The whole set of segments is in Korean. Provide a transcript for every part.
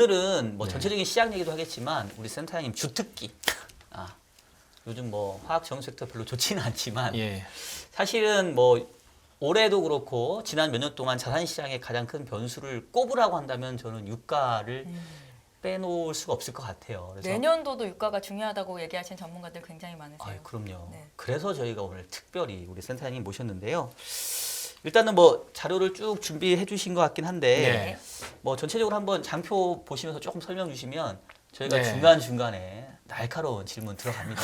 오늘은 뭐 네. 전체적인 시장 얘기도 하겠지만 우리 센터장님 주특기. 요즘 뭐 화학 정sek도 별로 좋지는 않지만 예. 사실은 뭐 올해도 그렇고 지난 몇 년 동안 자산 시장의 가장 큰 변수를 꼽으라고 한다면 저는 유가를 빼놓을 수가 없을 것 같아요. 그래서 내년도도 유가가 중요하다고 얘기하시는 전문가들 굉장히 많으세요. 그럼요. 네. 그래서 저희가 오늘 특별히 우리 센터장님 모셨는데요. 일단은 뭐 자료를 쭉 준비해 주신 것 같긴 한데 뭐 전체적으로 한번 장표 보시면서 조금 설명 주시면 저희가 네. 중간중간에 날카로운 질문 들어갑니다.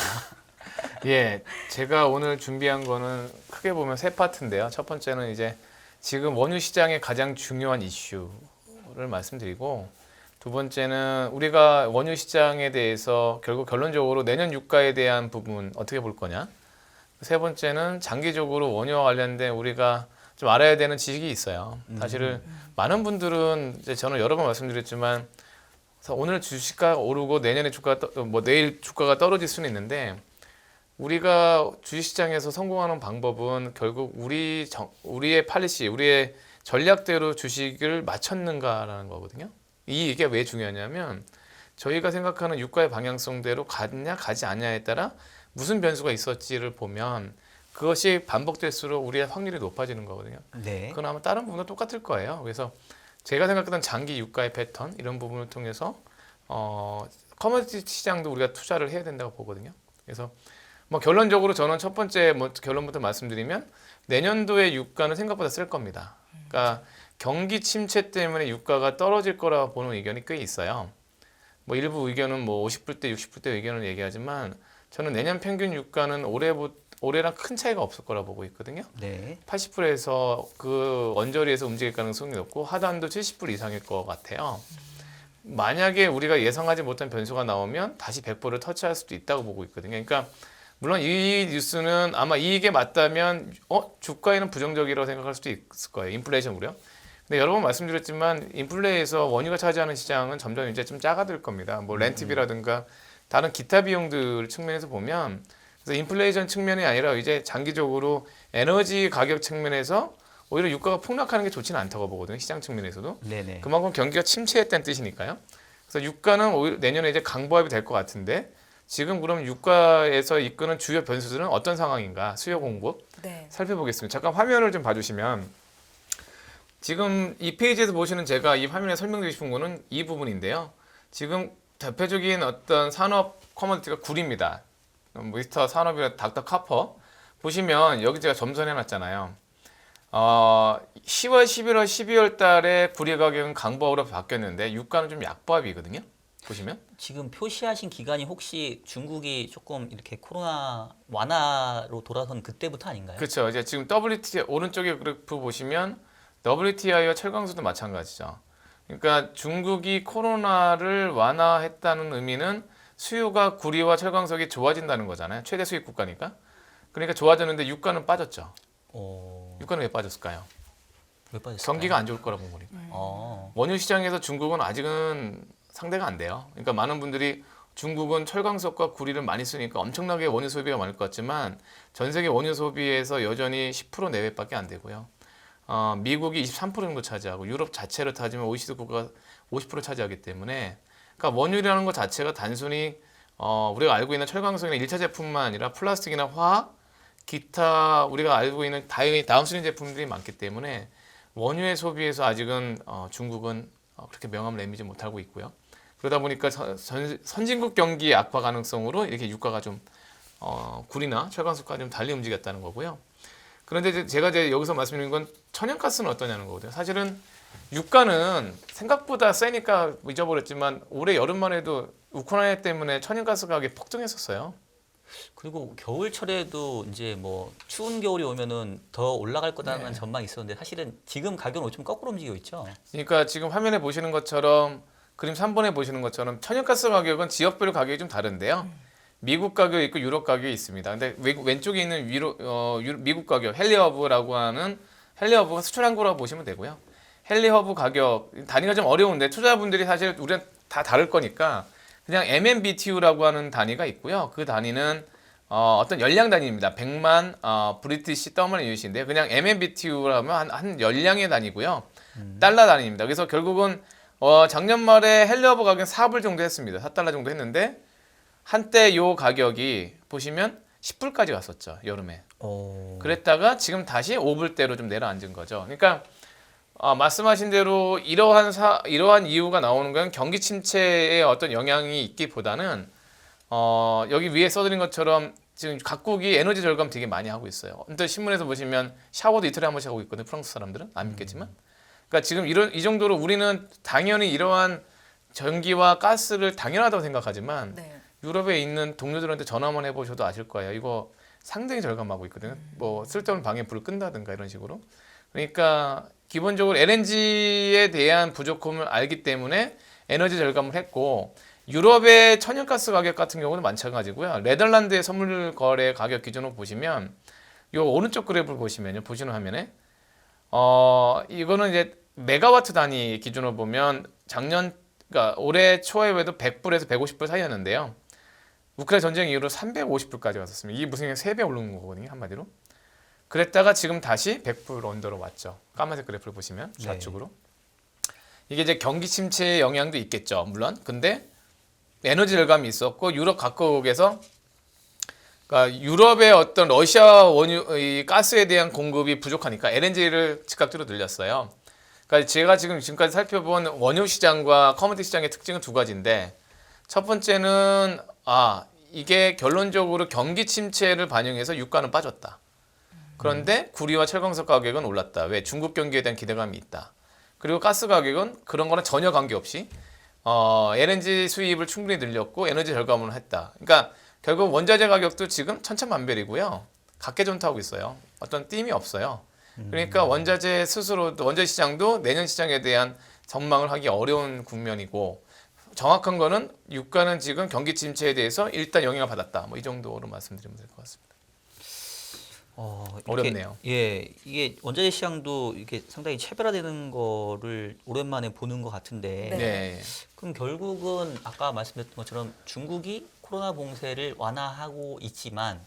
예, 제가 오늘 준비한 거는 크게 보면 세 파트인데요. 첫 번째는 이제 지금 원유 시장의 가장 중요한 이슈를 말씀드리고, 두 번째는 우리가 원유 시장에 대해서 결국 결론적으로 내년 유가에 대한 부분 어떻게 볼 거냐. 세 번째는 장기적으로 원유와 관련된 우리가 좀 알아야 되는 지식이 있어요. 사실은 많은 분들은 이제 저는 여러 번 말씀드렸지만 오늘 주식가 오르고 내년에 내일 주가가 떨어질 수는 있는데, 우리가 주식시장에서 성공하는 방법은 결국 우리의 팔리시, 우리의 전략대로 주식을 맞췄는가라는 거거든요. 이게 왜 중요하냐면 저희가 생각하는 유가의 방향성대로 가냐 가지 않냐에 따라 무슨 변수가 있었지를 보면 그것이 반복될수록 우리의 확률이 높아지는 거거든요. 네. 그건 아마 다른 부분도 똑같을 거예요. 그래서 제가 생각했던 장기 유가의 패턴 이런 부분을 통해서 커머디티 시장도 우리가 투자를 해야 된다고 보거든요. 그래서 뭐 결론적으로 저는 첫 번째 결론부터 말씀드리면 내년도의 유가는 생각보다 쓸 겁니다. 그러니까 경기 침체 때문에 유가가 떨어질 거라고 보는 의견이 꽤 있어요. 뭐 일부 의견은 뭐 50불대, 60불대 의견을 얘기하지만 저는 내년 평균 유가는 올해랑 큰 차이가 없을 거라고 보고 있거든요. 네. 80불에서 그 언저리에서 움직일 가능성이 높고 하단도 70불 이상일 것 같아요. 만약에 우리가 예상하지 못한 변수가 나오면 다시 100불을 터치할 수도 있다고 보고 있거든요. 그러니까 물론 이 뉴스는 아마 이게 맞다면 주가에는 부정적이라고 생각할 수도 있을 거예요. 인플레이션 우려. 근데 여러 번 말씀드렸지만 인플레에서 원유가 차지하는 시장은 점점 이제 좀 작아들 겁니다. 뭐 렌트비라든가 다른 기타 비용들 측면에서 보면 그래서 인플레이션 측면이 아니라 이제 장기적으로 에너지 가격 측면에서 오히려 유가가 폭락하는 게 좋지는 않다고 보거든요. 시장 측면에서도. 네네. 그만큼 경기가 침체했다는 뜻이니까요. 그래서 유가는 오히려 내년에 이제 강보합이 될 것 같은데 지금 그럼 유가에서 이끄는 주요 변수들은 어떤 상황인가 수요 공급 살펴보겠습니다. 잠깐 화면을 좀 봐주시면 지금 이 페이지에서 보시는 제가 이 화면에 설명드리고 싶은 거는 이 부분인데요. 지금 대표적인 어떤 산업 커머디티가 굴입니다. 미스터 산업이나 닥터 카퍼 보시면 여기 제가 점선해 놨잖아요. 10월, 11월, 12월 달에 구리 가격은 강보합으로 바뀌었는데 유가는 좀 약보합이거든요. 보시면 지금 표시하신 기간이 혹시 중국이 조금 이렇게 코로나 완화로 돌아선 그때부터 아닌가요? 그렇죠. 이제 지금 WTI 오른쪽에 그래프 보시면 WTI와 철강수도 마찬가지죠. 그러니까 중국이 코로나를 완화했다는 의미는 수요가 구리와 철강석이 좋아진다는 거잖아요. 최대 수입 국가니까. 그러니까 좋아졌는데 유가는 빠졌죠. 유가는 왜 빠졌을까요? 왜 빠졌을까요? 경기가 안 좋을 거라고 본 거니까. 원유 시장에서 중국은 아직은 상대가 안 돼요. 그러니까 많은 분들이 중국은 철강석과 구리를 많이 쓰니까 엄청나게 원유 소비가 많을 것 같지만 전 세계 원유 소비에서 여전히 10% 내외밖에 안 되고요. 미국이 23% 정도 차지하고 유럽 자체로 따지면 OECD 국가가 50% 차지하기 때문에 그러니까 원유라는 것 자체가 단순히 우리가 알고 있는 철강석이나 1차 제품만 아니라 플라스틱이나 화학, 기타 우리가 알고 있는 다운스트림 제품들이 많기 때문에 원유의 소비에서 아직은 중국은 그렇게 명함을 내밀지 못하고 있고요. 그러다 보니까 선진국 경기 악화 가능성으로 이렇게 유가가 좀 구리나 철강석과 좀 달리 움직였다는 거고요. 그런데 제가 여기서 말씀드린 건 천연가스는 어떠냐는 거거든요. 사실은 유가는 생각보다 세니까 잊어버렸지만 올해 여름만 해도 우크라이나 때문에 천연가스 가격이 폭등했었어요. 그리고 겨울철에도 이제 뭐 추운 겨울이 오면은 더 올라갈 거다라는 네. 전망이 있었는데 사실은 지금 가격은 좀 거꾸로 움직이고 있죠. 그러니까 지금 화면에 보시는 것처럼 그림 3번에 보시는 것처럼 천연가스 가격은 지역별로 가격이 좀 다른데요. 미국 가격이 있고 유럽 가격이 있습니다. 근데 왼쪽에 있는 미국 가격 헨리허브라고 하는 헨리허브가 수출 항구라고 보시면 되고요. 헨리허브 가격 단위가 좀 어려운데 투자자분들이 사실 우리는 다 다를 거니까 그냥 MMBTU라고 하는 단위가 있고요. 그 단위는 어떤 열량 단위입니다. 100만 브리티시 더멀 유닛인데요. 그냥 MMBTU라면 한 열량의 단위고요. 달러 단위입니다. 그래서 결국은 작년 말에 헬리허브 가격은 4불 정도 했습니다. 4달러 정도 했는데 한때 요 가격이 보시면 10불까지 갔었죠. 여름에. 그랬다가 지금 다시 5불대로 좀 내려앉은 거죠. 그러니까 말씀하신 대로 이러한 이유가 나오는 건 경기 침체의 어떤 영향이 있기보다는 여기 위에 써드린 것처럼 지금 각국이 에너지 절감 되게 많이 하고 있어요. 근데 신문에서 보시면 샤워도 이틀에 한 번씩 하고 있거든요. 프랑스 사람들은 안 믿겠지만. 그러니까 지금 이 정도로 우리는 당연히 이러한 전기와 가스를 당연하다고 생각하지만 네. 유럽에 있는 동료들한테 전화 한번 해보셔도 아실 거예요. 이거 상당히 절감하고 있거든요. 뭐 쓸데없는 방에 불을 끈다든가 이런 식으로. 그러니까 기본적으로 LNG에 대한 부족함을 알기 때문에 에너지 절감을 했고 유럽의 천연가스 가격 같은 경우는 마찬가지고요. 네덜란드의 선물 거래 가격 기준으로 보시면 요 오른쪽 그래프를 보시면요. 보시는 화면에 이거는 이제 메가와트 단위 기준으로 보면 그러니까 올해 초에도 100불에서 150불 사이였는데요. 우크라이나 전쟁 이후로 350불까지 갔었습니다. 이게 무슨 3배 오른 거거든요. 한마디로. 그랬다가 지금 다시 100불 언더로 왔죠. 까만색 그래프를 보시면 좌측으로. 이게 이제 경기 침체의 영향도 있겠죠. 물론. 근데 에너지 절감이 있었고 유럽 각국에서 그러니까 유럽의 어떤 러시아 이 가스에 대한 공급이 부족하니까 LNG를 즉각적으로 늘렸어요. 그러니까 제가 지금까지 살펴본 원유 시장과 커머디티 시장의 특징은 두 가지인데 첫 번째는 이게 결론적으로 경기 침체를 반영해서 유가는 빠졌다. 그런데 구리와 철광석 가격은 올랐다. 왜? 중국 경기에 대한 기대감이 있다. 그리고 가스 가격은 그런 거랑 전혀 관계없이 LNG 수입을 충분히 늘렸고 에너지 절감을 했다. 그러니까 결국 원자재 가격도 지금 천차만별이고요. 각계존타하고 있어요. 어떤 띠임이 없어요. 그러니까 원자재 스스로도 원자재 시장도 내년 시장에 대한 전망을 하기 어려운 국면이고 정확한 거는 유가는 지금 경기 침체에 대해서 일단 영향을 받았다. 뭐 이 정도로 말씀드리면 될 것 같습니다. 어렵네요. 이게 원자재 시장도 이게 상당히 차별화되는 거를 오랜만에 보는 것 같은데. 네. 그럼 결국은 아까 말씀드렸던 것처럼 중국이 코로나 봉쇄를 완화하고 있지만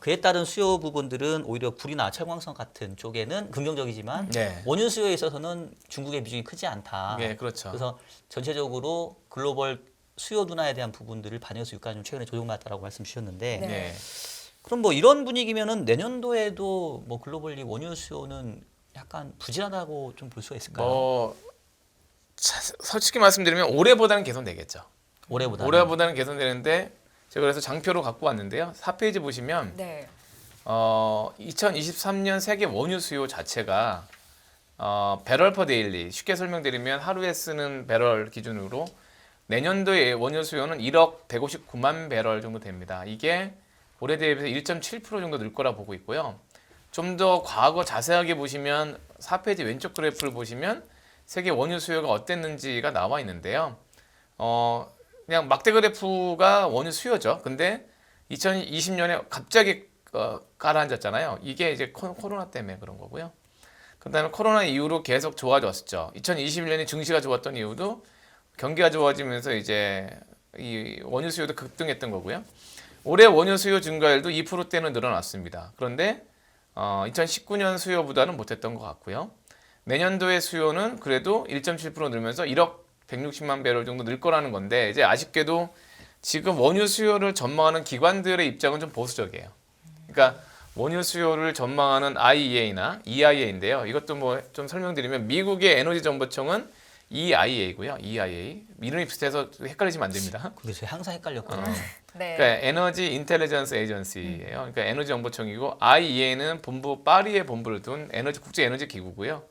그에 따른 수요 부분들은 오히려 구리나 철광석 같은 쪽에는 긍정적이지만 원유 수요에 있어서는 중국의 비중이 크지 않다. 네, 그렇죠. 그래서 전체적으로 글로벌 수요 둔화에 대한 부분들을 반영해서 유가는 좀 최근에 조정받았다라고 말씀 주셨는데 그럼 뭐 이런 분위기면은 내년도에도 뭐 글로벌리 원유 수요는 약간 부진하다고 좀 볼 수가 있을까요? 솔직히 말씀드리면 올해보다는 개선되겠죠. 올해보다는 개선되는데 제가 그래서 장표로 갖고 왔는데요. 4페이지 보시면 2023년 세계 원유 수요 자체가 배럴 퍼 데일리 쉽게 설명드리면 하루에 쓰는 배럴 기준으로 내년도에 원유 수요는 1억 159만 배럴 정도 됩니다. 이게 올해 대비해서 1.7% 정도 늘 거라 보고 있고요. 좀 더 과거 자세하게 보시면 4페이지 왼쪽 그래프를 보시면 세계 원유 수요가 어땠는지가 나와 있는데요. 그냥 막대 그래프가 원유 수요죠. 근데 2020년에 갑자기 가라앉았잖아요. 이게 이제 코로나 때문에 그런 거고요. 그다음에 코로나 이후로 계속 좋아졌었죠. 2021년에 증시가 좋았던 이유도 경기가 좋아지면서 이제 이 원유 수요도 급등했던 거고요. 올해 원유 수요 증가율도 2%대는 늘어났습니다. 그런데 2019년 수요보다는 못했던 것 같고요. 내년도의 수요는 그래도 1.7% 늘면서 1억 160만 배럴 정도 늘 거라는 건데 이제 아쉽게도 지금 원유 수요를 전망하는 기관들의 입장은 좀 보수적이에요. 그러니까 원유 수요를 전망하는 IEA나 EIA인데요. 이것도 뭐 좀 설명드리면 미국의 에너지 정보청은 EIA고요. EIA 이름이 비슷해서 헷갈리시면 안 됩니다. 그래서 항상 헷갈렸거든요. 네. 그러니까 에너지 인텔리전스 에이전시예요. 그러니까 에너지 정보청이고 IEA는 파리에 본부를 둔 국제 에너지 기구고요.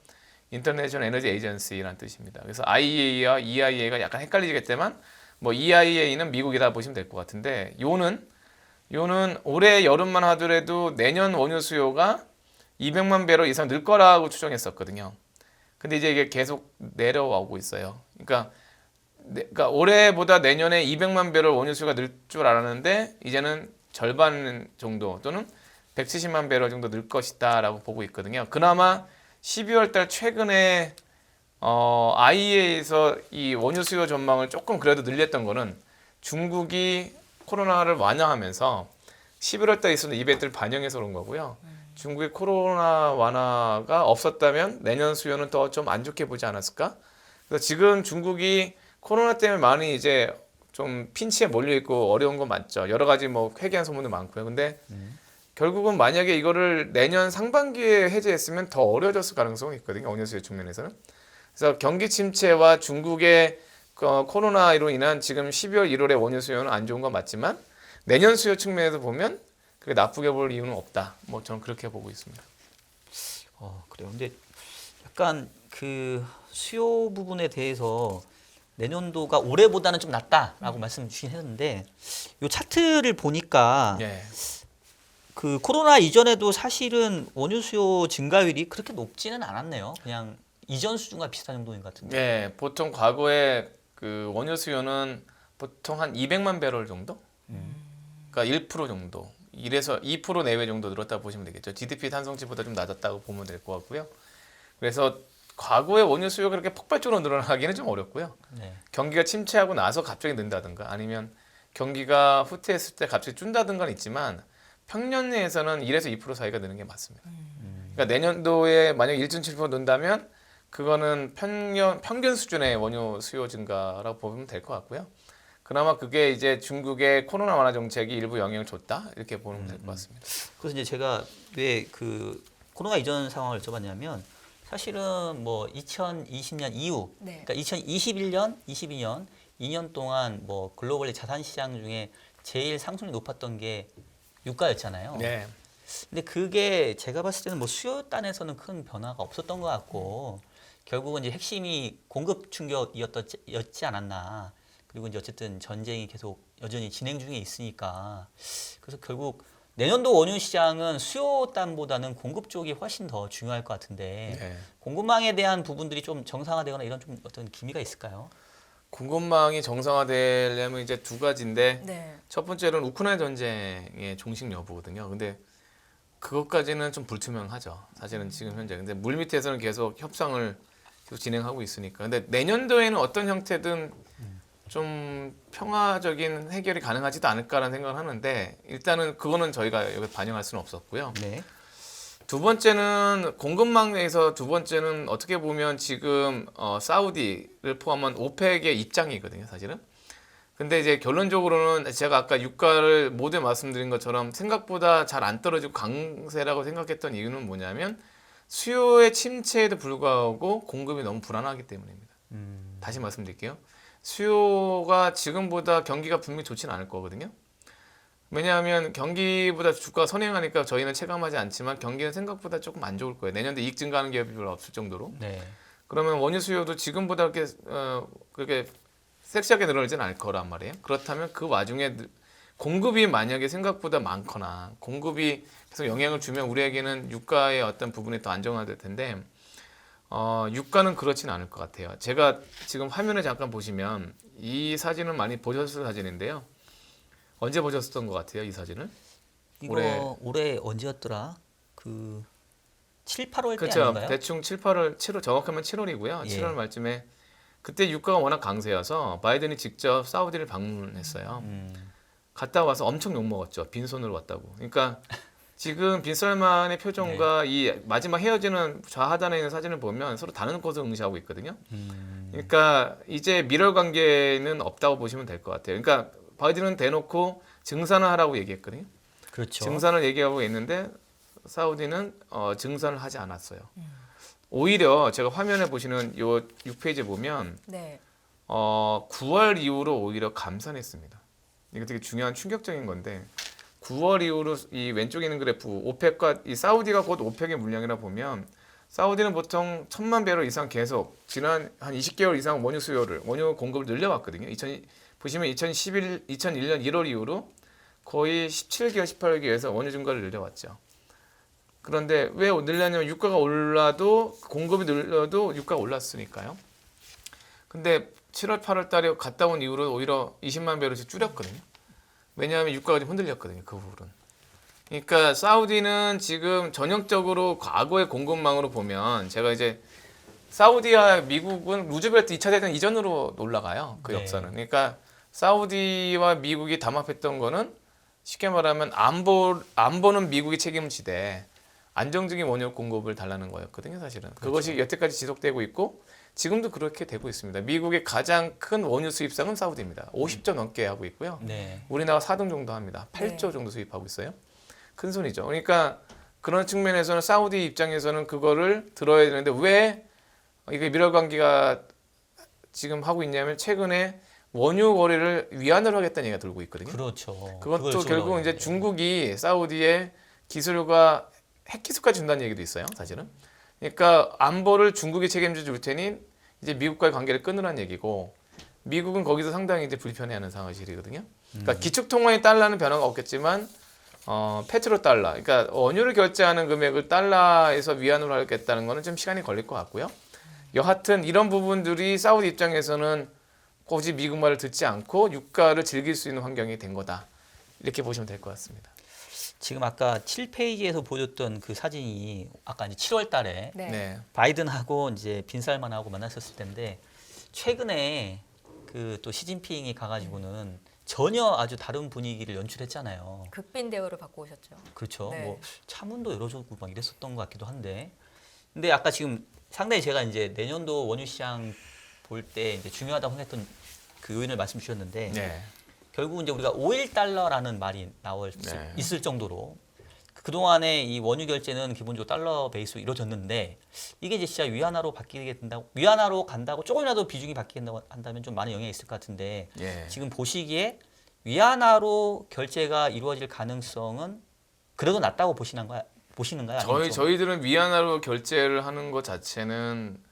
인터내셔널 에너지 에이전시라는 뜻입니다. 그래서 IEA와 EIA가 약간 헷갈리겠지만 뭐 EIA는 미국이다 보시면 될 것 같은데 요는 올해 여름만 하더라도 내년 원유 수요가 200만 배럴 이상 늘 거라고 추정했었거든요. 근데 이제 이게 계속 내려오고 있어요. 그러니까 올해보다 내년에 200만 배럴 원유 수요가 늘 줄 알았는데 이제는 절반 정도 또는 170만 배럴 정도 늘 것이다라고 보고 있거든요. 그나마 12월 달 최근에 IEA에서 이 원유 수요 전망을 조금 그래도 늘렸던 거는 중국이 코로나를 완화하면서 11월 달에 있었던 이벤트를 반영해서 그런 거고요. 중국의 코로나 완화가 없었다면 내년 수요는 더 좀 안 좋게 보지 않았을까? 그래서 지금 중국이 코로나 때문에 많이 이제 좀 핀치에 몰려 있고 어려운 건 맞죠. 여러 가지 뭐 회귀한 소문도 많고요. 근데 결국은 만약에 이거를 내년 상반기에 해제했으면 더 어려워졌을 가능성이 있거든요. 원유 수요 측면에서는. 그래서 경기 침체와 중국의 코로나로 인한 지금 12월, 1월의 원유 수요는 안 좋은 건 맞지만 내년 수요 측면에서 보면 그게 나쁘게 볼 이유는 없다. 뭐 저는 그렇게 보고 있습니다. 그래요. 근데 약간 그 수요 부분에 대해서 내년도가 올해보다는 좀 낫다라고 말씀 주신 했는데 이 차트를 보니까 예. 그 코로나 이전에도 사실은 원유 수요 증가율이 그렇게 높지는 않았네요. 그냥 이전 수준과 비슷한 정도인 것 같은데. 예, 보통 과거에 그 원유 수요는 보통 한 200만 배럴 정도? 그러니까 1% 정도. 1에서 2% 내외 정도 늘었다고 보시면 되겠죠. GDP 탄성치보다 좀 낮았다고 보면 될 것 같고요. 그래서 과거에 원유 수요가 그렇게 폭발적으로 늘어나기는 좀 어렵고요. 네. 경기가 침체하고 나서 갑자기 는다든가 아니면 경기가 후퇴했을 때 갑자기 준다든가는 있지만 평년 내에서는 1에서 2% 사이가 느는 게 맞습니다. 그러니까 내년도에 만약 1.7% 는다면 그거는 평균 수준의 원유 수요 증가라고 보면 될 것 같고요. 그나마 그게 이제 중국의 코로나 완화 정책이 일부 영향을 줬다 이렇게 보면 될 것 같습니다. 그래서 이제 제가 왜 그 코로나 이전 상황을 여쭤봤냐면 사실은 뭐 2020년 이후, 네. 그러니까 2021년, 22년 2년 동안 뭐 글로벌 자산 시장 중에 제일 상승률이 높았던 게 유가였잖아요. 네. 근데 그게 제가 봤을 때는 뭐 수요 단에서는 큰 변화가 없었던 것 같고 결국은 이제 핵심이 공급 충격이었지 않았나. 그리고 이제 어쨌든 전쟁이 계속 여전히 진행 중에 있으니까 그래서 결국 내년도 원유 시장은 수요 단보다는 공급 쪽이 훨씬 더 중요할 것 같은데 네. 공급망에 대한 부분들이 좀 정상화되거나 이런 좀 어떤 기미가 있을까요? 공급망이 정상화되려면 이제 두 가지인데 네. 첫 번째는 우크라이나 전쟁의 종식 여부거든요. 근데 그것까지는 좀 불투명하죠. 사실은 지금 현재. 근데 물 밑에서는 계속 협상을 계속 진행하고 있으니까. 근데 내년도에는 어떤 형태든 좀 평화적인 해결이 가능하지도 않을까라는 생각을 하는데 일단은 그거는 저희가 여기 반영할 수는 없었고요. 네. 두 번째는 공급망에서 두 번째는 어떻게 보면 지금 사우디를 포함한 오펙의 입장이거든요, 사실은. 근데 이제 결론적으로는 제가 아까 유가를 모두 말씀드린 것처럼 생각보다 잘 안 떨어지고 강세라고 생각했던 이유는 뭐냐면 수요의 침체에도 불구하고 공급이 너무 불안하기 때문입니다. 다시 말씀드릴게요. 수요가 지금보다 경기가 분명히 좋지는 않을 거거든요. 왜냐하면 경기보다 주가가 선행하니까 저희는 체감하지 않지만 경기는 생각보다 조금 안 좋을 거예요. 내년도 이익 증가하는 기업이 별로 없을 정도로. 네. 그러면 원유 수요도 지금보다 그렇게 섹시하게 늘어나지는 않을 거란 말이에요. 그렇다면 그 와중에 공급이 만약에 생각보다 많거나 공급이 계속 영향을 주면 우리에게는 유가의 어떤 부분이 더 안정화될 텐데 유가는 그렇지는 않을 것 같아요. 제가 지금 화면에 잠깐 보시면 이 사진은 많이 보셨을 사진인데요. 언제 보셨던 것 같아요, 이 사진을? 이거 올해 언제였더라? 그 7, 8월 때 그렇죠. 아닌가요? 대충 7월 정확하면 7월이고요. 예. 7월 말쯤에 그때 유가가 워낙 강세여서 바이든이 직접 사우디를 방문했어요. 갔다 와서 엄청 욕먹었죠. 빈손으로 왔다고. 그러니까 지금 빈살만의 표정과 이 마지막 헤어지는 좌하단에 있는 사진을 보면 서로 다른 것을 응시하고 있거든요. 그러니까 이제 밀월 관계는 없다고 보시면 될 것 같아요. 그러니까 바이든은 대놓고 증산을 하라고 얘기했거든요. 그렇죠. 증산을 얘기하고 있는데 사우디는 증산을 하지 않았어요. 오히려 제가 화면에 보시는 요 6페이지 보면 네. 9월 이후로 오히려 감산했습니다. 이게 되게 중요한 충격적인 건데 9월 이후로 이 왼쪽에 있는 그래프 오펙과 이 사우디가 곧 오펙의 물량이라 보면 사우디는 보통 1,000만 배럴 이상 계속 지난 한 20개월 이상 원유 공급을 늘려왔거든요. 보시면 2001년 1월 이후로 거의 17개월, 18개월에서 원유 증가를 늘려왔죠. 그런데 왜 늘렸냐면 유가가 올라도 공급이 늘려도 유가가 올랐으니까요. 근데 7월, 8월 달에 갔다 온 이후로 오히려 20만 배럴씩 줄였거든요. 왜냐하면 유가가 좀 흔들렸거든요. 그 부분은. 그러니까 사우디는 지금 전형적으로 과거의 공급망으로 보면 제가 이제 사우디와 미국은 루즈벨트 2차 대전 이전으로 올라가요. 그 네. 역사는. 그러니까 사우디와 미국이 담합했던 거는 쉽게 말하면 안보는 미국이 책임을 지되 안정적인 원유 공급을 달라는 거였거든요, 사실은. 그것이 여태까지 지속되고 있고 지금도 그렇게 되고 있습니다. 미국의 가장 큰 원유 수입상은 사우디입니다. 50조 넘게 하고 있고요. 네. 우리나라 4등 정도 합니다. 8조 정도 수입하고 있어요. 큰 손이죠. 그러니까 그런 측면에서는 사우디 입장에서는 그거를 들어야 되는데 왜 이게 밀월 관계가 지금 하고 있냐면 최근에 원유 거래를 위안으로 하겠다는 얘기가 돌고 있거든요. 그렇죠. 그것도 그걸 결국 이제 주려고 중국이 사우디에 기술과 핵기술까지 준다는 얘기도 있어요. 사실은. 그러니까 안보를 중국이 책임져 줄 테니 이제 미국과의 관계를 끊으라는 얘기고 미국은 거기서 상당히 이제 불편해하는 상황이거든요. 그러니까 기축통화의 달러는 변화가 없겠지만 페트로 달러, 그러니까 원유를 결제하는 금액을 달러에서 위안으로 하겠다는 거는 좀 시간이 걸릴 것 같고요. 여하튼 이런 부분들이 사우디 입장에서는 굳이 미국 말을 듣지 않고 유가를 즐길 수 있는 환경이 된 거다. 이렇게 보시면 될 것 같습니다. 지금 아까 7페이지에서 보여줬던 그 사진이 아까 이제 7월 달에 네. 네. 바이든하고 이제 빈살만하고 만났었을 텐데 최근에 그 또 시진핑이 가가지고는 전혀 아주 다른 분위기를 연출했잖아요. 극빈 대우를 받고 오셨죠. 그렇죠. 네. 뭐 차문도 열어주고 막 이랬었던 것 같기도 한데, 근데 아까 지금 상당히 제가 이제 내년도 원유 시장 볼 때 이제 중요하다고 생각했던 그 요인을 말씀 주셨는데 네. 결국 이제 우리가 5일 달러라는 말이 나올 수 네. 있을 정도로 그동안에 이 원유 결제는 기본적으로 달러 베이스로 이루어졌는데 이게 이제 진짜 위안화로 바뀌게 된다고 위안화로 간다고 조금이라도 비중이 바뀐다고 한다면 좀 많은 영향이 있을 것 같은데 예. 지금 보시기에 위안화로 결제가 이루어질 가능성은 그래도 낮다고 보시는가요? 아니면 좀- 저희들은 위안화로 결제를 하는 것 자체는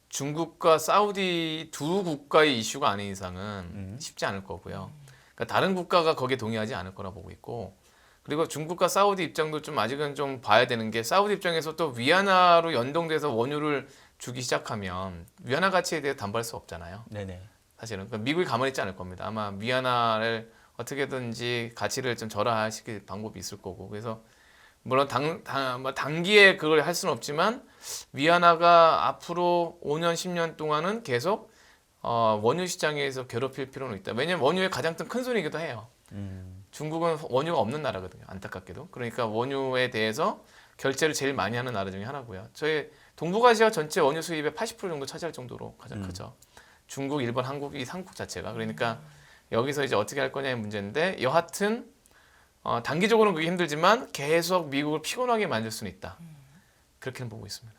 중국과 사우디 두 국가의 이슈가 아닌 이상은 쉽지 않을 거고요. 그러니까 다른 국가가 거기에 동의하지 않을 거라 보고 있고, 그리고 중국과 사우디 입장도 좀 아직은 좀 봐야 되는 게 사우디 입장에서 또 위안화로 연동돼서 원유를 주기 시작하면 위안화 가치에 대해 담보할 수 없잖아요. 네네. 사실은 그러니까 미국이 가만히 있지 않을 겁니다. 아마 위안화를 어떻게든지 가치를 좀 절하시킬 방법이 있을 거고, 그래서 물론 단기에 그걸 할 수는 없지만 위안화가 앞으로 5년, 10년 동안은 계속 원유 시장에서 괴롭힐 필요는 있다. 왜냐하면 원유의 가장 큰 손이기도 해요. 중국은 원유가 없는 나라거든요. 안타깝게도. 그러니까 원유에 대해서 결제를 제일 많이 하는 나라 중에 하나고요. 저희 동북아시아 전체 원유 수입의 80% 정도 차지할 정도로 가장 크죠. 중국, 일본, 한국 이 3국 자체가. 그러니까 여기서 이제 어떻게 할 거냐의 문제인데 여하튼 단기적으로는 그게 힘들지만 계속 미국을 피곤하게 만들 수는 있다. 그렇게는 보고 있습니다.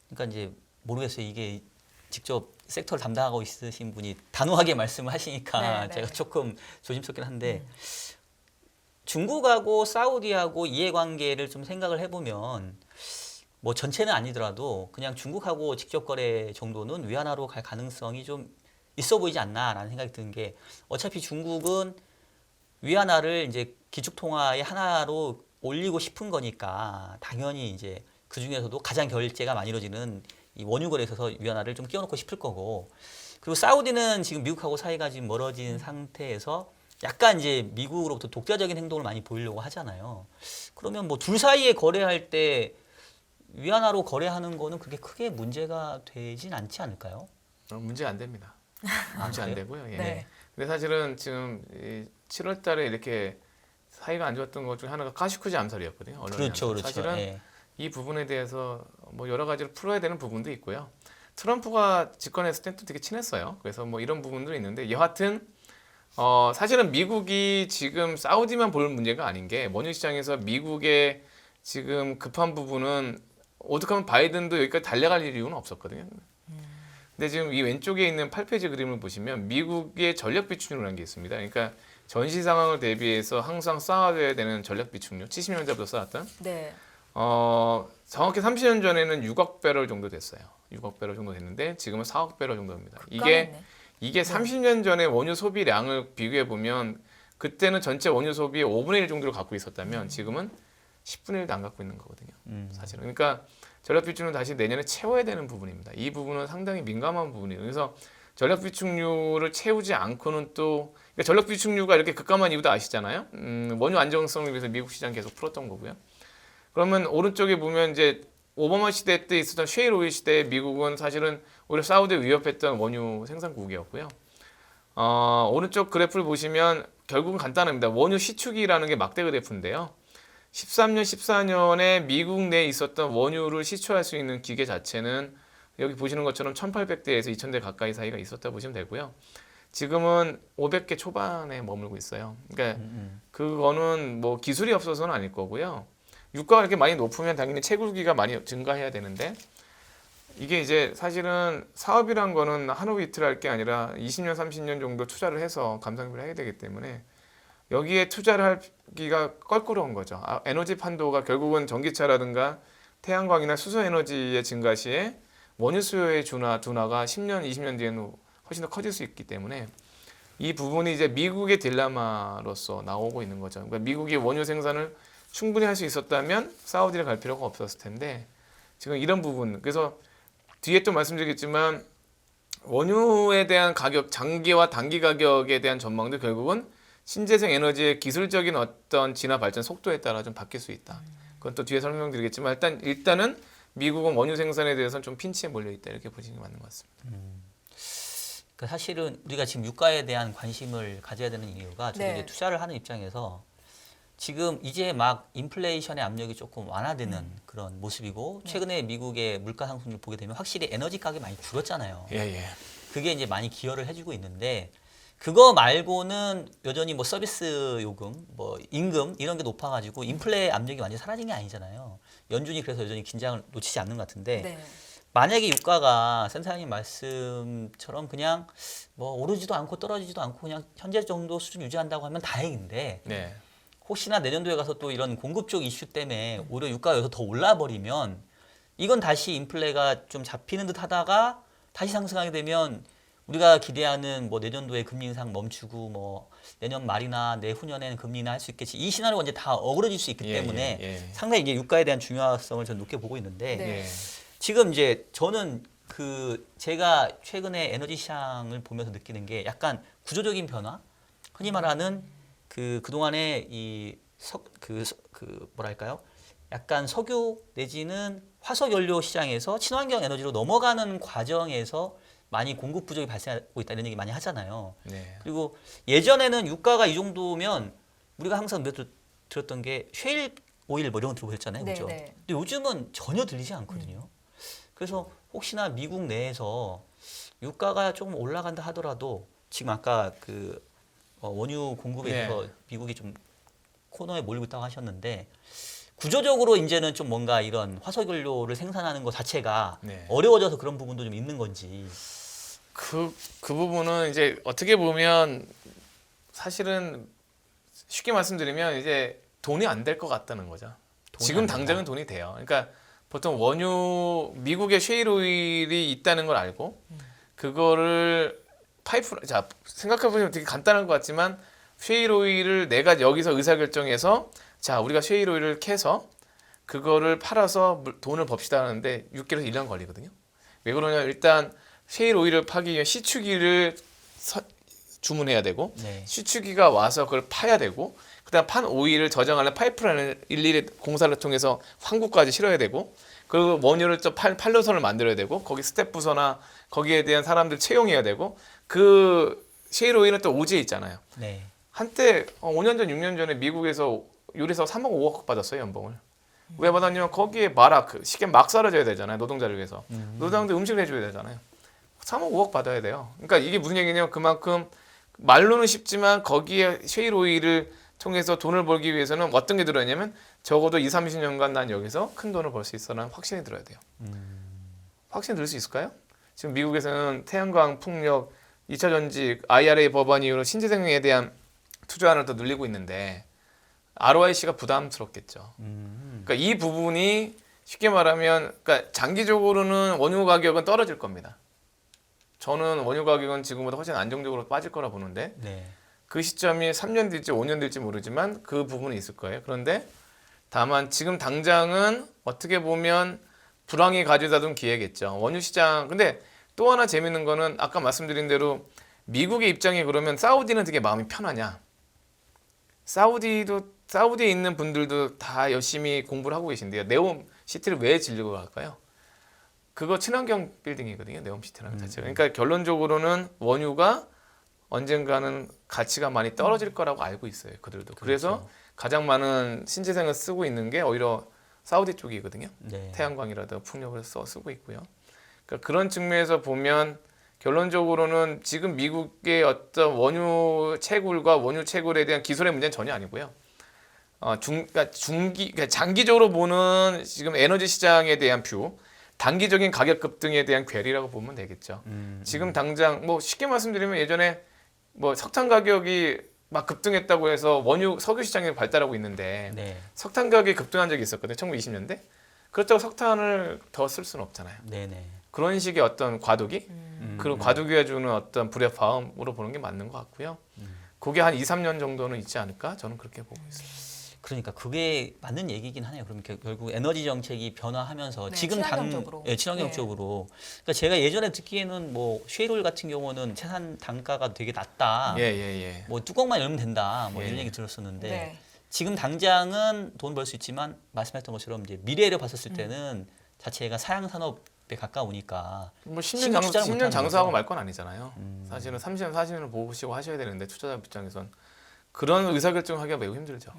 그러니까 이제 모르겠어요. 이게 직접 섹터를 담당하고 있으신 분이 단호하게 말씀을 하시니까 네, 제가 네. 조금 조심스럽긴 한데 중국하고 사우디하고 이해관계를 좀 생각을 해보면 뭐 전체는 아니더라도 그냥 중국하고 직접 거래 정도는 위안화로 갈 가능성이 좀 있어 보이지 않나라는 생각이 드는 게 어차피 중국은 위안화를 이제 기축통화의 하나로 올리고 싶은 거니까 당연히 이제 그 중에서도 가장 결제가 많이 이루어지는 이 원유 거래에 있어서 위안화를 좀 끼워놓고 싶을 거고, 그리고 사우디는 지금 미국하고 사이가 지금 멀어진 상태에서 약간 이제 미국으로부터 독자적인 행동을 많이 보이려고 하잖아요. 그러면 뭐 둘 사이에 거래할 때 위안화로 거래하는 거는 그렇게 크게 문제가 되진 않지 않을까요? 문제 안 됩니다. 문제 안 그래요? 되고요. 예. 네. 근데 사실은 지금 7월 달에 이렇게 사이가 안 좋았던 것 중에 하나가 카시쿠지 암살이었거든요. 언론의 그렇죠, 암살. 그렇죠. 사실은 예. 이 부분에 대해서 뭐 여러 가지로 풀어야 되는 부분도 있고요. 트럼프가 집권했을 땐 또 되게 친했어요. 그래서 뭐 이런 부분도 있는데 여하튼 사실은 미국이 지금 사우디만 볼 문제가 아닌 게 원유 시장에서 미국의 지금 급한 부분은 오죽하면 바이든도 여기까지 달려갈 이유는 없었거든요. 근데 지금 이 왼쪽에 있는 8페이지 그림을 보시면 미국의 전력 비축률이라는 게 있습니다. 그러니까 전시 상황을 대비해서 항상 쌓아둬야 되는 전력 비축률, 70년대부터 쌓았던 네. 정확히 30년 전에는 6억 배럴 정도 됐어요. 6억 배럴 정도 됐는데 지금은 4억 배럴 정도입니다. 급감했네. 이게 30년 전에 원유 소비량을 비교해 보면 그때는 전체 원유 소비의 5분의 1 정도를 갖고 있었다면 지금은 10분의 1도 안 갖고 있는 거거든요. 사실은. 그러니까 전력 비축률은 다시 내년에 채워야 되는 부분입니다. 이 부분은 상당히 민감한 부분이에요. 그래서 전력 비축률을 채우지 않고는 또 그러니까 전력 비축률가 이렇게 급감한 이유도 아시잖아요. 원유 안정성을 위해서 미국 시장 계속 풀었던 거고요. 그러면 오른쪽에 보면 이제 오바마 시대 때 있었던 셰일 오일 시대에 미국은 사실은 오히려 사우디에 위협했던 원유 생산국이었고요. 오른쪽 그래프를 보시면 결국은 간단합니다. 원유 시축이라는 게 막대 그래프인데요. 13년, 14년에 미국 내에 있었던 원유를 시추할 수 있는 기계 자체는 여기 보시는 것처럼 1,800대에서 2,000대 가까이 사이가 있었다 보시면 되고요. 지금은 500개 초반에 머물고 있어요. 그러니까 그거는 뭐 기술이 없어서는 아닐 거고요. 유가가 이렇게 많이 높으면 당연히 채굴기가 많이 증가해야 되는데 이게 이제 사실은 사업이란 거는 하루 이틀 할 게 아니라 20년, 30년 정도 투자를 해서 감상비를 해야 되기 때문에 여기에 투자를 하기가 껄끄러운 거죠. 에너지 판도가 결국은 전기차라든가 태양광이나 수소에너지의 증가 시에 원유 수요의 둔화가 10년, 20년 뒤에는 훨씬 더 커질 수 있기 때문에 이 부분이 이제 미국의 딜레마로서 나오고 있는 거죠. 그러니까 미국이 원유 생산을 충분히 할 수 있었다면 사우디를 갈 필요가 없었을 텐데 지금 이런 부분, 그래서 뒤에 또 말씀드리겠지만 원유에 대한 가격, 장기와 단기 가격에 대한 전망도 결국은 신재생 에너지의 기술적인 어떤 진화 발전 속도에 따라 좀 바뀔 수 있다. 그건 또 뒤에 설명드리겠지만 일단은 미국은 원유 생산에 대해서는 좀 핀치에 몰려 있다 이렇게 보시는 게 맞는 것 같습니다. 그 사실은 우리가 지금 유가에 대한 관심을 가져야 되는 이유가 저도 네. 이제 투자를 하는 입장에서 지금 이제 막 인플레이션의 압력이 조금 완화되는 그런 모습이고 최근에 미국의 물가 상승률 보게 되면 확실히 에너지 가격이 많이 줄었잖아요. 예. 그게 이제 많이 기여를 해주고 있는데 그거 말고는 여전히 뭐 서비스 요금, 뭐 임금 이런 게 높아가지고 인플레 압력이 완전히 사라진 게 아니잖아요. 연준이 그래서 여전히 긴장을 놓치지 않는 것 같은데 네. 만약에 유가가 센터장님 말씀처럼 그냥 뭐 오르지도 않고 떨어지지도 않고 그냥 현재 정도 수준 유지한다고 하면 다행인데 네. 혹시나 내년도에 가서 또 이런 공급 쪽 이슈 때문에 오히려 유가가 여기서 더 올라버리면 이건 다시 인플레가 좀 잡히는 듯 하다가 다시 상승하게 되면 우리가 기대하는 뭐 내년도에 금리 인상 멈추고 뭐 내년 말이나 내후년에는 금리 인하 할 수 있겠지. 이 시나리오가 이제 다 어그러질 수 있기 때문에 상당히 이제 유가에 대한 중요성을 저는 높게 보고 있는데 네. 지금 이제 저는 그 제가 최근에 에너지 시장을 보면서 느끼는 게 약간 구조적인 변화, 흔히 말하는 그동안에 뭐랄까요? 약간 석유 내지는 화석 연료 시장에서 친환경 에너지로 넘어가는 과정에서 많이 공급 부족이 발생하고 있다 이런 얘기 많이 하잖아요. 네. 그리고 예전에는 유가가 이 정도면 우리가 항상 들었던 게 쉐일 오일 뭐 이런 거 들어보셨잖아요. 네, 그렇죠? 네. 근데 요즘은 전혀 들리지 않거든요. 그래서 혹시나 미국 내에서 유가가 조금 올라간다 하더라도 지금 아까 원유 공급에 있어서 미국이 좀 코너에 몰리고 있다고 하셨는데 구조적으로 이제는 좀 뭔가 이런 화석연료를 생산하는 것 자체가 어려워져서 그런 부분도 좀 있는 건지. 그 부분은 이제 어떻게 보면 사실은 쉽게 말씀드리면 이제 돈이 안 될 것 같다는 거죠. 지금 당장은 돈이 돼요. 그러니까 보통 미국의 셰일 오일이 있다는 걸 알고 그거를 자, 생각해보면 되게 간단한 것 같지만 셰일 오일을 내가 여기서 의사결정해서 자, 우리가 셰일 오일을 캐서 그거를 팔아서 돈을 법시다 하는데 6개월에서 1년 걸리거든요. 왜 그러냐? 일단 셰일 오일을 파기 위해 시추기를 주문해야 되고 시추기가 와서 그걸 파야 되고 그다음 판 오일을 저장하는 파이프라인을 일일이 공사를 통해서 항구까지 실어야 되고 그리고 원유를 또 판로선을 만들어야 되고 거기 스텝 부서나 거기에 대한 사람들 채용해야 되고 그 셰일 오일은 또 오지에 있잖아요. 네. 한때 5년 전, 6년 전에 미국에서 요리사 3억 5억 받았어요, 연봉을. 왜 받았냐면 거기에 쉽게 막 썰어줘야 되잖아요, 노동자를 위해서. 노동자들 음식을 해줘야 되잖아요. 3억 5억 받아야 돼요. 그러니까 이게 무슨 얘기냐면 그만큼 말로는 쉽지만 거기에 셰일 오일을 통해서 돈을 벌기 위해서는 어떤 게 들어있냐면 적어도 20, 30년간 난 여기서 큰 돈을 벌 수 있어라는 확신이 들어야 돼요. 확신이 들 수 있을까요? 지금 미국에서는 태양광, 풍력, 2차 전지, IRA 법안 이후로 신재생에 대한 투자를 더 늘리고 있는데 ROIC가 부담스럽겠죠. 그러니까 이 부분이 쉽게 말하면 그러니까 장기적으로는 원유 가격은 떨어질 겁니다. 저는 원유 가격은 지금보다 훨씬 안정적으로 빠질 거라 보는데 그 시점이 3년 뒤일지 5년 뒤일지 모르지만 그 부분이 있을 거예요. 그런데 다만 지금 당장은 어떻게 보면 불황이 가져다 둔 기회겠죠. 원유 시장. 근데 또 하나 재밌는 거는 아까 말씀드린 대로 미국의 입장이 그러면 사우디는 되게 마음이 편하냐? 사우디에 있는 분들도 다 열심히 공부를 하고 계신데요. 네옴 시티를 왜 지려고 할까요? 그거 친환경 빌딩이거든요. 네옴 시티라는 자체가. 그러니까 결론적으로는 원유가 언젠가는 가치가 많이 떨어질 거라고 알고 있어요. 그들도. 그래서 가장 많은 신재생을 쓰고 있는 게 오히려 사우디 쪽이거든요. 네. 태양광이라든가 풍력을 쓰고 있고요. 그러니까 그런 측면에서 보면 결론적으로는 지금 미국의 어떤 원유 채굴과 원유 채굴에 대한 기술의 문제는 전혀 아니고요. 그러니까 장기적으로 보는 지금 에너지 시장에 대한 뷰, 단기적인 가격 급등에 대한 괴리라고 보면 되겠죠. 지금 당장 뭐 쉽게 말씀드리면 예전에 뭐 석탄 가격이 막 급등했다고 해서 원유 석유 시장이 발달하고 있는데 네. 석탄 가격이 급등한 적이 있었거든요. 1920년대. 그렇다고 석탄을 더 쓸 수는 없잖아요. 네네. 그런 식의 어떤 과도기, 그리고 과도기가 주는 어떤 불협화음으로 보는 게 맞는 것 같고요. 그게 한 2, 3년 정도는 있지 않을까? 저는 그렇게 보고 있습니다. 그러니까 그게 맞는 얘기긴 하네요. 그럼 결국 에너지 정책이 변화하면서 네, 지금 친환경적으로. 친환경적으로. 그러니까 제가 예전에 듣기에는 뭐 쉐이롤 같은 경우는 생산 단가가 되게 낮다. 예. 뭐 뚜껑만 열면 된다. 뭐 이런 예. 얘기 들었었는데 네. 지금 당장은 돈 벌 수 있지만 말씀했던 것처럼 이제 미래를 봤었을 때는 자체가 사양 산업에 가까우니까 뭐 신규 투자를 10년 못하는 장사하고 거죠. 말 건 아니잖아요. 사실은 30년, 40년을 보시고 하셔야 되는데 투자자 입장에선 그런 의사결정을 하기가 매우 힘들죠.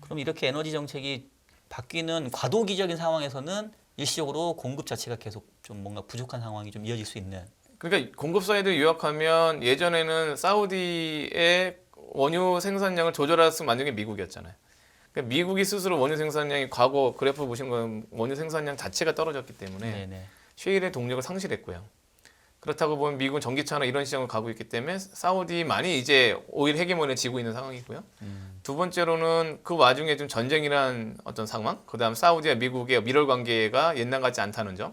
그럼 이렇게 에너지 정책이 바뀌는 과도기적인 상황에서는 일시적으로 공급 자체가 계속 좀 뭔가 부족한 상황이 좀 이어질 수 있는. 그러니까 공급 사이드 요약하면 예전에는 사우디의 원유 생산량을 조절할 수 만든 게 미국이었잖아요. 그러니까 미국이 스스로 원유 생산량이 과거 그래프 보시는 건 원유 생산량 자체가 떨어졌기 때문에 네네. 쉐일의 동력을 상실했고요. 그렇다고 보면 미국은 전기차나 이런 시장을 가고 있기 때문에 사우디만이 이제 오일 헤게모니를 쥐고 있는 상황이고요. 두 번째로는 그 와중에 좀 전쟁이란 어떤 상황, 그다음 사우디와 미국의 밀월 관계가 옛날 같지 않다는 점,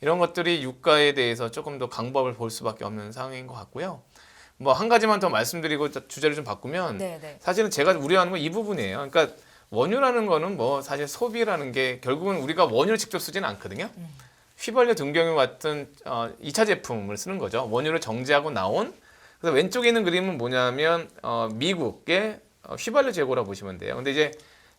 이런 것들이 유가에 대해서 조금 더 강법을 볼 수밖에 없는 상황인 것 같고요. 뭐 한 가지만 더 말씀드리고 주제를 좀 바꾸면 네. 사실은 제가 우려하는 건 이 부분이에요. 그러니까 원유라는 거는 뭐 사실 소비라는 게 결국은 우리가 원유를 직접 쓰지는 않거든요. 휘발유 등경유 같은 2차 제품을 쓰는 거죠. 원유를 정제하고 나온. 그래서 왼쪽에 있는 그림은 뭐냐면 미국의 휘발유 재고라 보시면 돼요. 근데 이제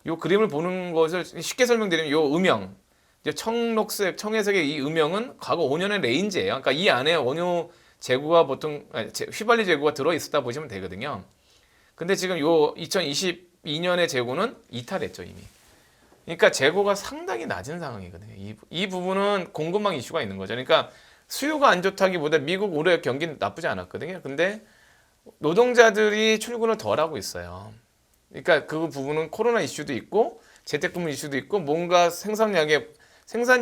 이 그림을 보는 것을 쉽게 설명드리면 이 음영, 이제 청록색, 청회색의 이 음영은 과거 5년의 레인지예요. 그러니까 이 안에 원유 재고가 보통 휘발유 재고가 들어 있었다 보시면 되거든요. 근데 지금 요 2022년의 재고는 이탈했죠 이미. 그러니까 재고가 상당히 낮은 상황이거든요. 이 부분은 공급망 이슈가 있는 거죠. 그러니까 수요가 안 좋다기보다 미국 올해 경기는 나쁘지 않았거든요. 근데 노동자들이 출근을 덜 하고 있어요. 그러니까 그 부분은 코로나 이슈도 있고 재택근무 이슈도 있고 뭔가 생산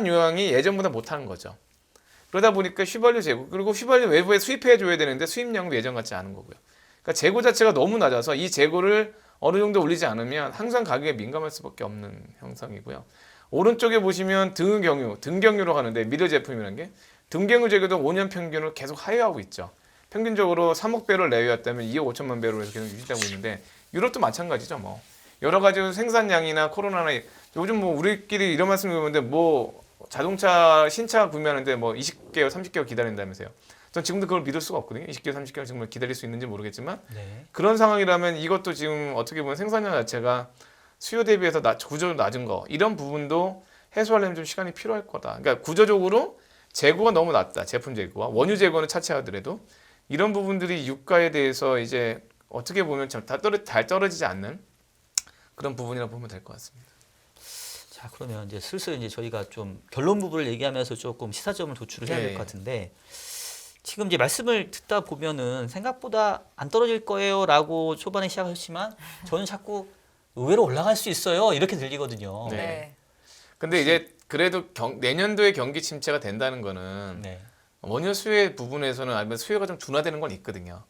요량이 예전보다 못하는 거죠. 그러다 보니까 휘발유 재고, 그리고 휘발유 외부에 수입해 줘야 되는데 수입량도 예전 같지 않은 거고요. 그러니까 재고 자체가 너무 낮아서 이 재고를 어느 정도 올리지 않으면 항상 가격에 민감할 수밖에 없는 형상이고요. 오른쪽에 보시면 등경유로 가는데 미래 제품이라는 게 등경유 재고도 5년 평균을 계속 하회하고 있죠. 평균적으로 3억 배럴 내외였다면 2억 5천만 배럴로 계속 유지되고 있는데 유럽도 마찬가지죠. 뭐 여러 가지 생산량이나 코로나나 요즘 뭐 우리끼리 이런 말씀 드리는데 뭐 자동차 신차 구매하는데 뭐 20개월 30개월 기다린다면서요. 전 지금도 그걸 믿을 수가 없거든요. 20개월 30개월 정말 기다릴 수 있는지 모르겠지만 네. 그런 상황이라면 이것도 지금 어떻게 보면 생산량 자체가 수요 대비해서 구조적으로 낮은 거 이런 부분도 해소하려면 좀 시간이 필요할 거다. 그러니까 구조적으로 재고가 너무 낮다. 제품 재고와 원유 재고는 차치하더라도 이런 부분들이 유가에 대해서 이제 어떻게 보면 잘 떨어지지 않는 그런 부분이라고 보면 될 것 같습니다. 자, 그러면 이제 슬슬 이제 저희가 좀 결론 부분을 얘기하면서 조금 시사점을 도출을 해야 될 예. 것 같은데 지금 이제 말씀을 듣다 보면은 생각보다 안 떨어질 거예요라고 초반에 시작하셨지만 저는 자꾸 의외로 올라갈 수 있어요 이렇게 들리거든요. 네. 근데 이제 그래도 내년도에 경기 침체가 된다는 거는 네. 원유 수요 부분에서는 아니면 수요가 좀 둔화되는 건 있거든요.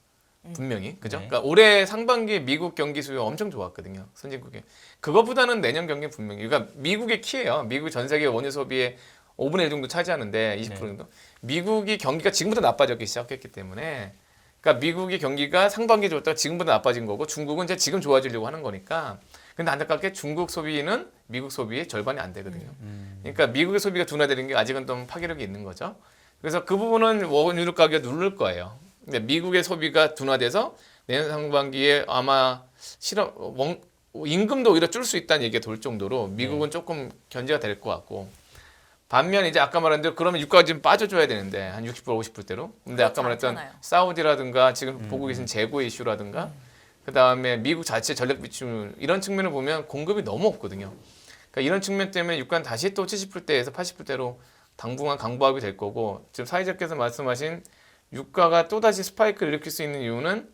분명히 그죠? 네. 그러니까 올해 상반기 미국 경기 수요 엄청 좋았거든요. 선진국에. 그거보다는 내년 경기 분명히. 그러니까 미국의 키예요. 미국 전 세계 원유 소비의 5분의 1 정도 차지하는데 20% 정도. 미국이 경기가 지금부터 나빠졌기 시작했기 때문에 그러니까 미국이 경기가 상반기 좋다가 지금보다 나빠진 거고 중국은 이제 지금 좋아지려고 하는 거니까. 근데 안타깝게 중국 소비는 미국 소비의 절반이 안 되거든요. 그러니까 미국의 소비가 둔화되는 게 아직은 좀 파괴력이 있는 거죠. 그래서 그 부분은 원유 가격이 누를 거예요. 근데 미국의 소비가 둔화돼서 내년 상반기에 아마 임금도 오히려 줄 수 있다는 얘기가 돌 정도로 미국은 조금 견제가 될 것 같고 반면 이제 아까 말한 대로 그러면 유가가 좀 빠져줘야 되는데 한 60% 50%대로. 근데 아까 그렇지 말했던 않잖아요. 사우디라든가 지금 보고 계신 재고 이슈라든가 그다음에 미국 자체 전력 비축 이런 측면을 보면 공급이 너무 없거든요. 그러니까 이런 측면 때문에 유가는 다시 또 70불대에서 80불대로 당분간 강보합이 될 거고 지금 사회자께서 말씀하신 유가가 또다시 스파이크를 일으킬 수 있는 이유는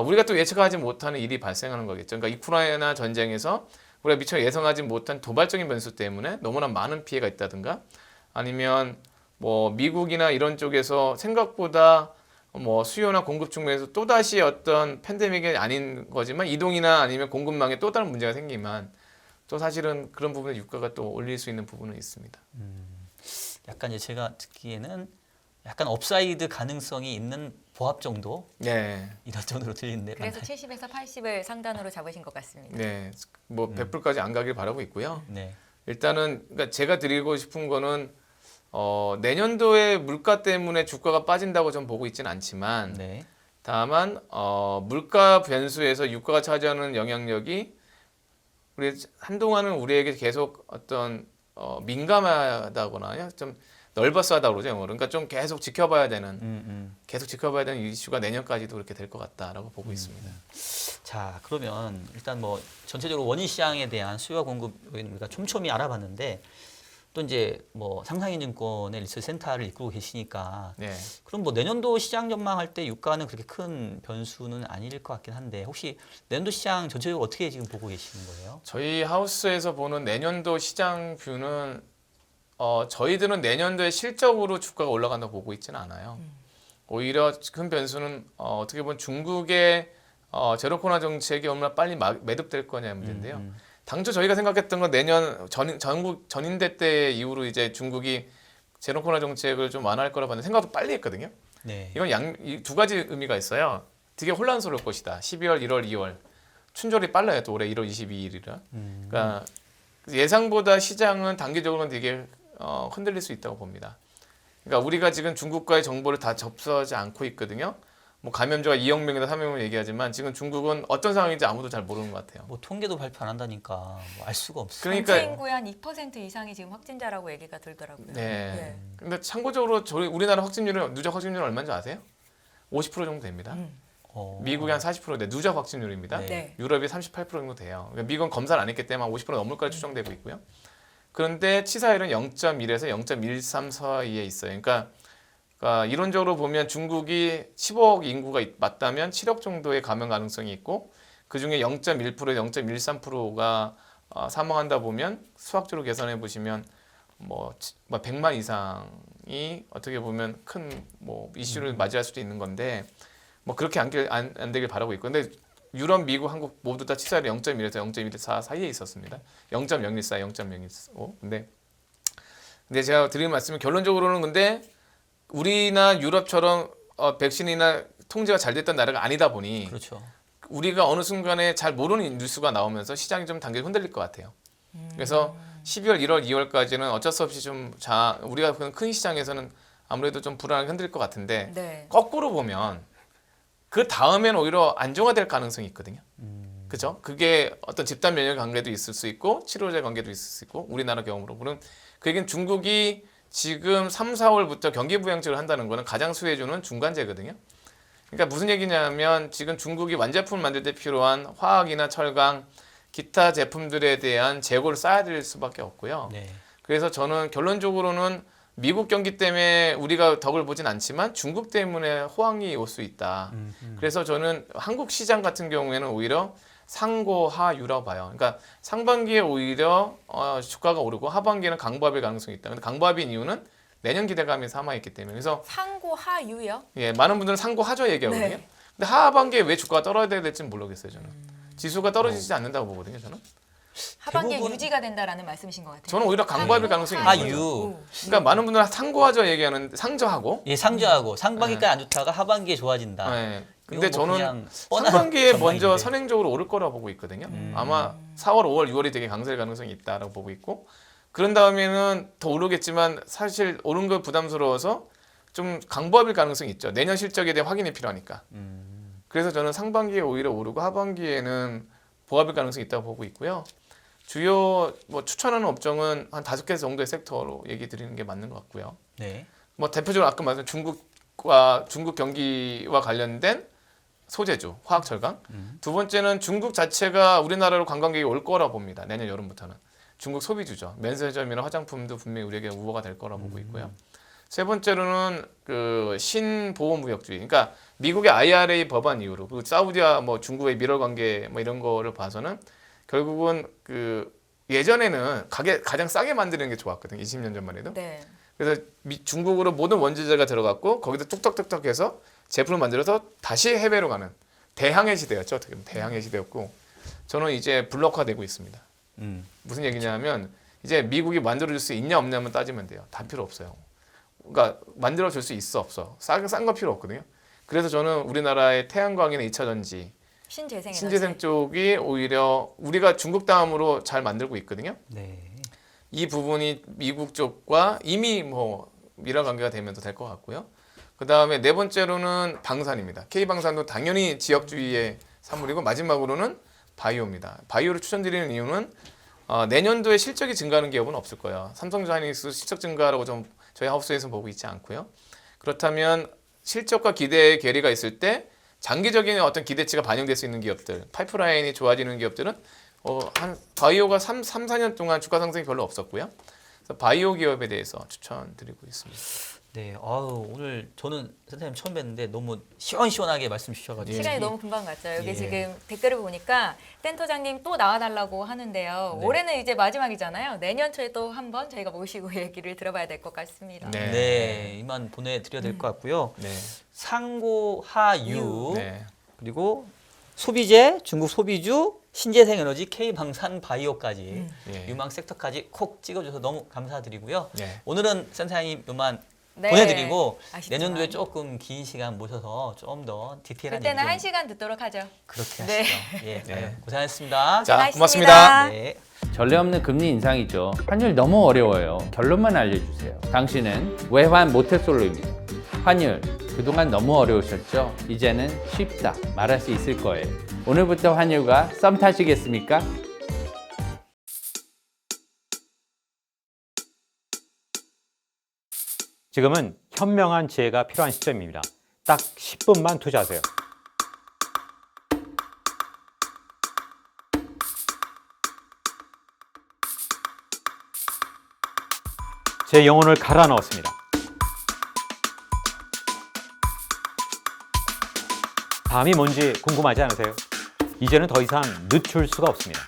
우리가 또 예측하지 못하는 일이 발생하는 거겠죠. 그러니까 우크라이나 전쟁에서 우리가 미처 예상하지 못한 도발적인 변수 때문에 너무나 많은 피해가 있다든가 아니면 뭐 미국이나 이런 쪽에서 생각보다 뭐 수요나 공급 측면에서 또다시 어떤 팬데믹이 아닌 거지만 이동이나 아니면 공급망에 또 다른 문제가 생기면 또 사실은 그런 부분에 유가가 또 올릴 수 있는 부분은 있습니다. 약간 이제 제가 듣기에는 약간 업사이드 가능성이 있는 보합 정도 네. 이런 정도로 들리는데 그래서 맞나요? 70에서 80을 상단으로 잡으신 것 같습니다. 네. 뭐 100불까지 안 가길 바라고 있고요. 네. 일단은 그러니까 제가 드리고 싶은 거는 내년도에 물가 때문에 주가가 빠진다고 좀 보고 있지는 않지만 네. 다만 물가 변수에서 유가가 차지하는 영향력이 우리 한동안은 우리에게 계속 어떤 민감하다거나 좀 널버스하다고 그러죠 영어로. 그러니까 좀 계속 지켜봐야 되는 계속 지켜봐야 되는 이슈가 내년까지도 그렇게 될 것 같다라고 보고 있습니다. 자, 그러면 일단 뭐 전체적으로 원유 시장에 대한 수요와 공급 요인 우리가 촘촘히 알아봤는데 또 이제 뭐 상상인증권의 리서치 센터를 이끌고 계시니까 네. 그럼 뭐 내년도 시장 전망할 때 유가는 그렇게 큰 변수는 아닐 것 같긴 한데 혹시 내년도 시장 전체적으로 어떻게 지금 보고 계시는 거예요? 저희 하우스에서 보는 내년도 시장 뷰는 저희들은 내년도에 실적으로 주가가 올라간다고 보고 있지는 않아요. 오히려 큰 변수는 어떻게 보면 중국의 제로 코로나 정책이 얼마나 빨리 매듭될 거냐의 문제인데요. 당초 저희가 생각했던 건 내년 전국 전인대 때 이후로 이제 중국이 제로 코로나 정책을 좀 완화할 거라 봤는데 생각보다 빨리 했거든요. 네. 이건 이 두 가지 의미가 있어요. 되게 혼란스러울 것이다. 12월, 1월, 2월 춘절이 빨라요. 또 올해 1월 22일이라. 그러니까 예상보다 시장은 단기적으로는 되게 흔들릴 수 있다고 봅니다. 그러니까 우리가 지금 중국과의 정보를 다 접수하지 않고 있거든요. 뭐 감염자가 2억 명이나 3억 명 얘기하지만 지금 중국은 어떤 상황인지 아무도 잘 모르는 것 같아요. 뭐 통계도 발표 안 한다니까 뭐 알 수가 없어요. 그러니까 전체 인구의 한 2% 이상이 지금 확진자라고 얘기가 들더라고요. 네. 근데 참고적으로 우리나라 누적 확진율은 얼마인지 아세요? 50% 정도 됩니다. 미국이 한 40%대 누적 확진율입니다. 네. 유럽이 38% 정도 돼요. 그러니까 미국은 검사를 안 했기 때문에 50% 넘을 거라 추정되고 있고요. 그런데 치사율은 0.1에서 0.13 사이에 있어요. 그러니까 이론적으로 보면 중국이 15억 인구가 맞다면 7억 정도의 감염 가능성이 있고 그중에 0.1%에서 0.13%가 사망한다 보면 수학적으로 계산해 보시면 뭐 100만 이상이 어떻게 보면 큰 뭐 이슈를 맞이할 수도 있는 건데 뭐 그렇게 안 되길 바라고 있고 근데 유럽, 미국, 한국 모두 다 치사율이 0.1에서 0.14 사이에 있었습니다. 0.014, 0.015. 근데 제가 드리는 말씀은 결론적으로는 근데 우리나 유럽처럼 백신이나 통제가 잘 됐던 나라가 아니다 보니 그렇죠. 우리가 어느 순간에 잘 모르는 뉴스가 나오면서 시장이 좀 단계를 흔들릴 것 같아요. 그래서 12월, 1월, 2월까지는 어쩔 수 없이 우리가 보는 큰 시장에서는 아무래도 좀 불안하게 흔들릴 것 같은데 네. 거꾸로 보면 그 다음에는 오히려 안정화될 가능성이 있거든요. 그죠? 그게 어떤 집단 면역 관계도 있을 수 있고 치료제 관계도 있을 수 있고 우리나라 경험으로 보면 그 얘기는 중국이 지금 3, 4월부터 경기 부양책을 한다는 거는 가장 수혜주는 중간재거든요. 그러니까 무슨 얘기냐면 지금 중국이 완제품을 만들 때 필요한 화학이나 철강, 기타 제품들에 대한 재고를 쌓아야 될 수밖에 없고요. 네. 그래서 저는 결론적으로는 미국 경기 때문에 우리가 덕을 보진 않지만 중국 때문에 호황이 올 수 있다. 그래서 저는 한국 시장 같은 경우에는 오히려 상고하유라고 봐요. 그러니까 상반기에 오히려 주가가 오르고 하반기에는 강보합일 가능성이 있다. 근데 강보합인 이유는 내년 기대감이 삼아있기 때문에 그래서 상고하유요? 예, 많은 분들은 상고하죠 얘기하거든요. 네. 근데 하반기에 왜 주가가 떨어져야 될지는 모르겠어요 저는. 지수가 떨어지지 않는다고 보거든요 저는. 하반기에 대부분- 유지가 된다라는 말씀이신 것 같아요. 저는 오히려 강보합일 가능성이 있는 거죠. 하유. 그러니까 많은 분들은 상고하죠 얘기하는데 상저하고. 예, 상저하고 상반기까지 안 좋다가 하반기에 좋아진다. 네. 근데 이건 뭐 저는 그냥 뻔한 상반기에 먼저 전망인데. 선행적으로 오를 거라고 보고 있거든요. 아마 4월, 5월, 6월이 되게 강세일 가능성이 있다라고 보고 있고 그런 다음에는 더 오르겠지만 사실 오른 거 부담스러워서 좀 강보합일 가능성이 있죠. 내년 실적에 대한 확인이 필요하니까. 그래서 저는 상반기에 오히려 오르고 하반기에는 보합일 가능성이 있다고 보고 있고요. 주요 뭐 추천하는 업종은 한 5개 정도의 섹터로 얘기 드리는 게 맞는 것 같고요. 네. 뭐 대표적으로 아까 말씀 중국 경기와 관련된 소재주, 화학 철강. 두 번째는 중국 자체가 우리나라로 관광객이 올 거라 봅니다. 내년 여름부터는. 중국 소비주죠. 면세점이나 화장품도 분명히 우리에게 우호가 될 거라 보고 있고요. 세 번째로는 그 신보호무역주의. 그러니까 미국의 IRA 법안 이후로 그 사우디와 뭐 중국의 밀월 관계 뭐 이런 거를 봐서는 결국은 그 예전에는 가장 싸게 만드는 게 좋았거든요. 20년 전만 해도. 네. 그래서 중국으로 모든 원재료가 들어갔고 거기다 뚝딱뚝딱 해서 제품을 만들어서 다시 해외로 가는 대항해 시대였죠. 어떻게 보면 대항해 시대였고 저는 이제 블록화되고 있습니다. 무슨 얘기냐면 이제 미국이 만들어줄 수 있냐 없냐만 따지면 돼요. 다 필요 없어요. 그러니까 만들어줄 수 있어 없어. 싼 거 필요 없거든요. 그래서 저는 우리나라의 태양광이나 2차 전지, 신재생 쪽이 오히려 우리가 중국 다음으로 잘 만들고 있거든요. 네. 이 부분이 미국 쪽과 이미 뭐 밀월 관계가 되면서 될 것 같고요. 그 다음에 네 번째로는 방산입니다. K방산도 당연히 지역주의의 산물이고 마지막으로는 바이오입니다. 바이오를 추천드리는 이유는 내년도에 실적이 증가하는 기업은 없을 거예요. 삼성전자 하이닉스 실적 증가라고 좀 저희 하우스에서 보고 있지 않고요. 그렇다면 실적과 기대의 괴리가 있을 때 장기적인 어떤 기대치가 반영될 수 있는 기업들, 파이프라인이 좋아지는 기업들은 한 바이오가 4년 동안 주가 상승이 별로 없었고요. 그래서 바이오 기업에 대해서 추천드리고 있습니다. 네, 오늘 저는 선생님 처음 뵀는데 너무 시원시원하게 말씀 주셔가지고 시간이 너무 금방 갔죠. 여기 예. 지금 댓글을 보니까 센터장님 또 나와달라고 하는데요. 네. 올해는 이제 마지막이잖아요. 내년 초에 또 한번 저희가 모시고 얘기를 들어봐야 될 것 같습니다. 네. 네, 이만 보내드려야 될 것 같고요. 네. 상고하유 네. 그리고 소비재, 중국 소비주, 신재생에너지, K방산바이오까지 예. 유망 섹터까지 콕 찍어줘서 너무 감사드리고요. 네. 오늘은 센터장님 요만 네. 보내드리고 아쉽지만. 내년도에 조금 긴 시간 모셔서 좀 더 디테일한 그때는 얘기 좀 1시간 듣도록 하죠. 그렇게 네. 하시죠. 예, 네. 고생하셨습니다. 자, 고맙습니다. 고맙습니다. 네. 전례 없는 금리 인상이죠. 환율 너무 어려워요. 결론만 알려주세요. 당신은 외환 모태솔로입니다. 환율 그동안 너무 어려우셨죠? 이제는 쉽다 말할 수 있을 거예요. 오늘부터 환율과 썸 타시겠습니까? 지금은 현명한 지혜가 필요한 시점입니다. 딱 10분만 투자하세요. 제 영혼을 갈아 넣었습니다. 다음이 뭔지 궁금하지 않으세요? 이제는 더 이상 늦출 수가 없습니다.